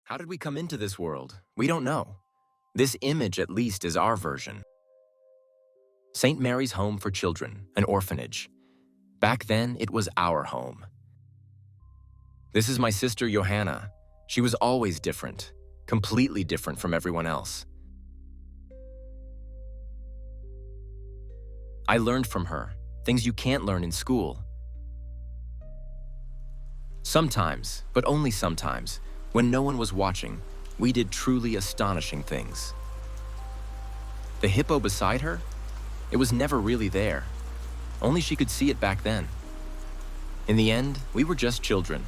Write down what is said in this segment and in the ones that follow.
How did we come into this world? We don't know. This image, at least, is our version. St. Mary's Home for Children, an orphanage. Back then, it was our home. This is my sister, Johanna. She was always different, completely different from everyone else. I learned from her, things you can't learn in school. Sometimes, but only sometimes, when no one was watching, we did truly astonishing things. The hippo beside her? It was never really there. Only she could see it back then. In the end, we were just children.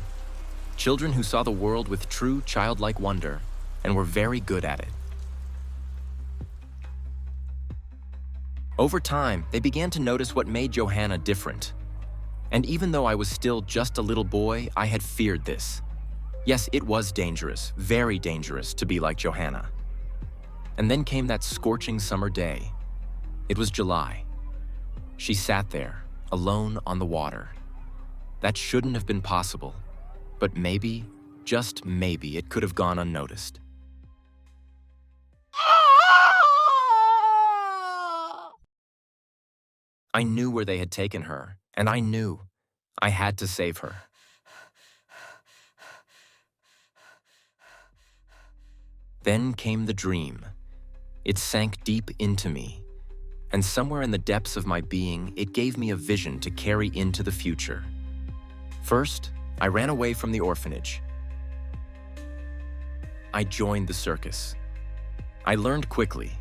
Children who saw the world with true childlike wonder and were very good at it. Over time, they began to notice what made Johanna different. And even though I was still just a little boy, I had feared this. Yes, it was dangerous, very dangerous, to be like Johanna. And then came that scorching summer day. It was July. She sat there, alone on the water. That shouldn't have been possible, but maybe, just maybe, it could have gone unnoticed. I knew where they had taken her, and I knew I had to save her. Then came the dream. It sank deep into me, and somewhere in the depths of my being, it gave me a vision to carry into the future. First, I ran away from the orphanage. I joined the circus. I learned quickly.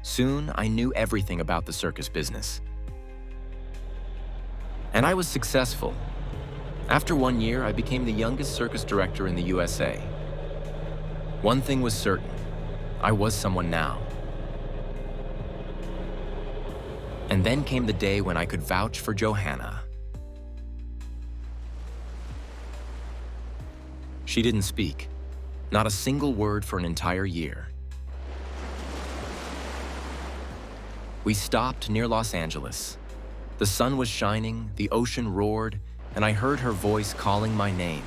Soon, I knew everything about the circus business. And I was successful. After 1 year, I became the youngest circus director in the USA. One thing was certain, I was someone now. And then came the day when I could vouch for Johanna. She didn't speak, not a single word for an entire year. We stopped near Los Angeles. The sun was shining, the ocean roared, and I heard her voice calling my name.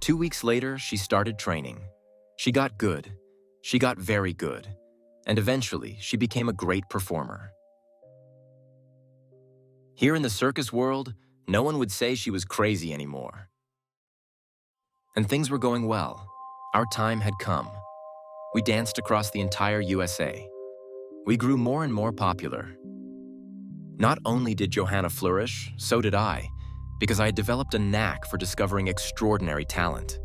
Two weeks later, she started training. She got good. She got very good. And eventually, she became a great performer. Here in the circus world, no one would say she was crazy anymore. And things were going well. Our time had come. We danced across the entire USA. We grew more and more popular. Not only did Johanna flourish, so did I, because I had developed a knack for discovering extraordinary talent.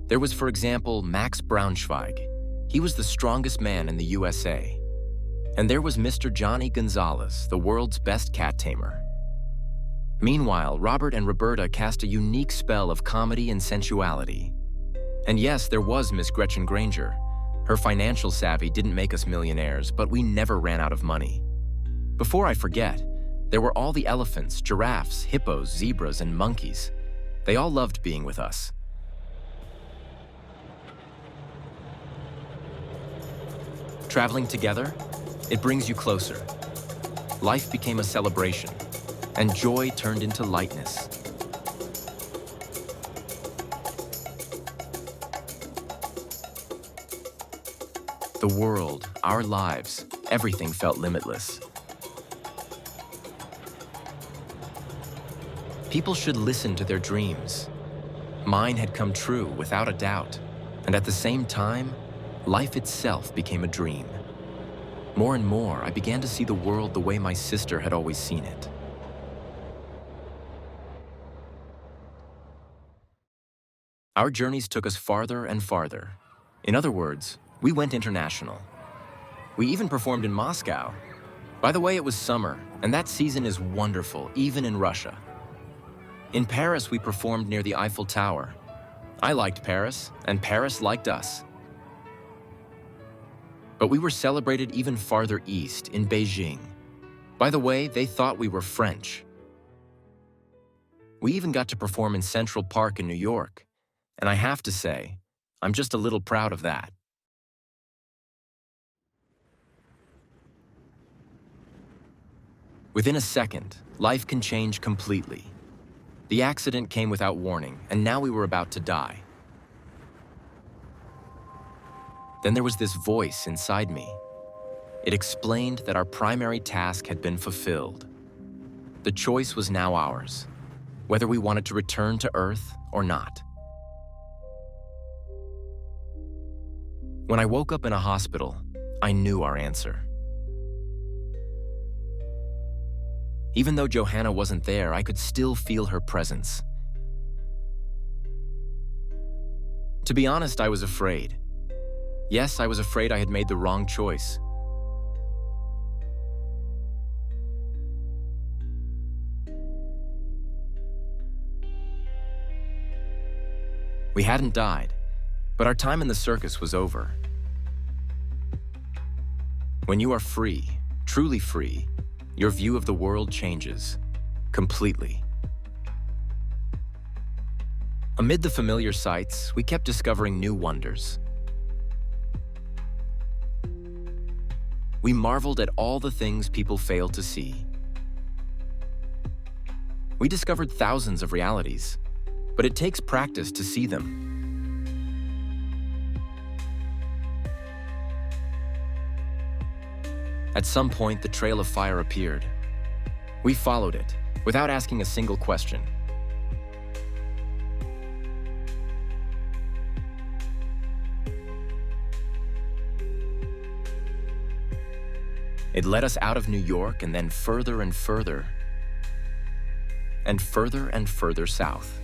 There was, for example, Max Braunschweig. He was the strongest man in the USA. And there was Mr. Johnny Gonzalez, the world's best cat tamer. Meanwhile, Robert and Roberta cast a unique spell of comedy and sensuality. And yes, there was Miss Gretchen Granger. Her financial savvy didn't make us millionaires, but we never ran out of money. Before I forget, there were all the elephants, giraffes, hippos, zebras, and monkeys. They all loved being with us. Traveling together, it brings you closer. Life became a celebration, and joy turned into lightness. The world, our lives, everything felt limitless. People should listen to their dreams. Mine had come true without a doubt, and at the same time, life itself became a dream. More and more, I began to see the world the way my sister had always seen it. Our journeys took us farther and farther. In other words, we went international. We even performed in Moscow. By the way, it was summer, and that season is wonderful, even in Russia. In Paris, we performed near the Eiffel Tower. I liked Paris, and Paris liked us. But we were celebrated even farther east, in Beijing. By the way, they thought we were French. We even got to perform in Central Park in New York. And I have to say, I'm just a little proud of that. Within a second, life can change completely. The accident came without warning, and now we were about to die. Then there was this voice inside me. It explained that our primary task had been fulfilled. The choice was now ours, whether we wanted to return to Earth or not. When I woke up in a hospital, I knew our answer. Even though Johanna wasn't there, I could still feel her presence. To be honest, I was afraid. Yes, I was afraid I had made the wrong choice. We hadn't died, but our time in the circus was over. When you are free, truly free, your view of the world changes completely. Amid the familiar sights, we kept discovering new wonders. We marveled at all the things people fail to see. We discovered thousands of realities, but it takes practice to see them. At some point, the trail of fire appeared. We followed it, without asking a single question. It led us out of New York and then further and further, and further and further south.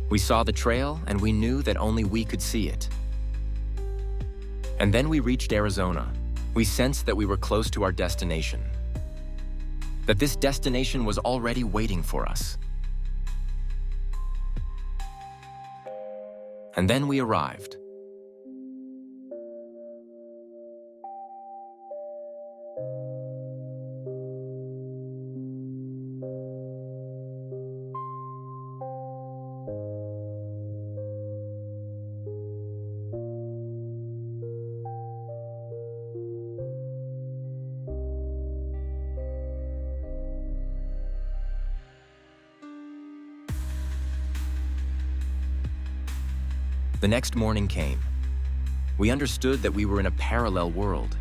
We saw the trail, and we knew that only we could see it. And then we reached Arizona. We sensed that we were close to our destination, that this destination was already waiting for us. And then we arrived. The next morning came. We understood that we were in a parallel world.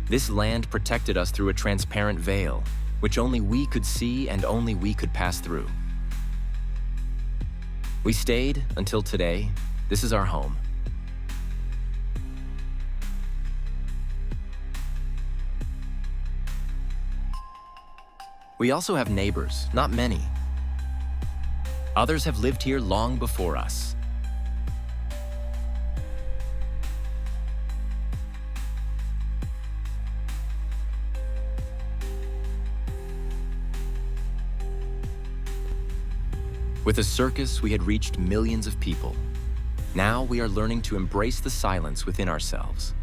This land protected us through a transparent veil, which only we could see and only we could pass through. We stayed until today. This is our home. We also have neighbors, not many. Others have lived here long before us. With a circus, we had reached millions of people. Now we are learning to embrace the silence within ourselves.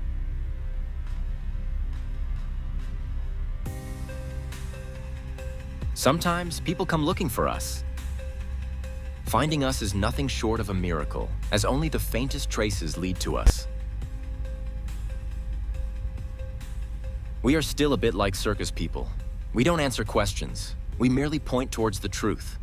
Sometimes people come looking for us. Finding us is nothing short of a miracle, as only the faintest traces lead to us. We are still a bit like circus people. We don't answer questions. We merely point towards the truth.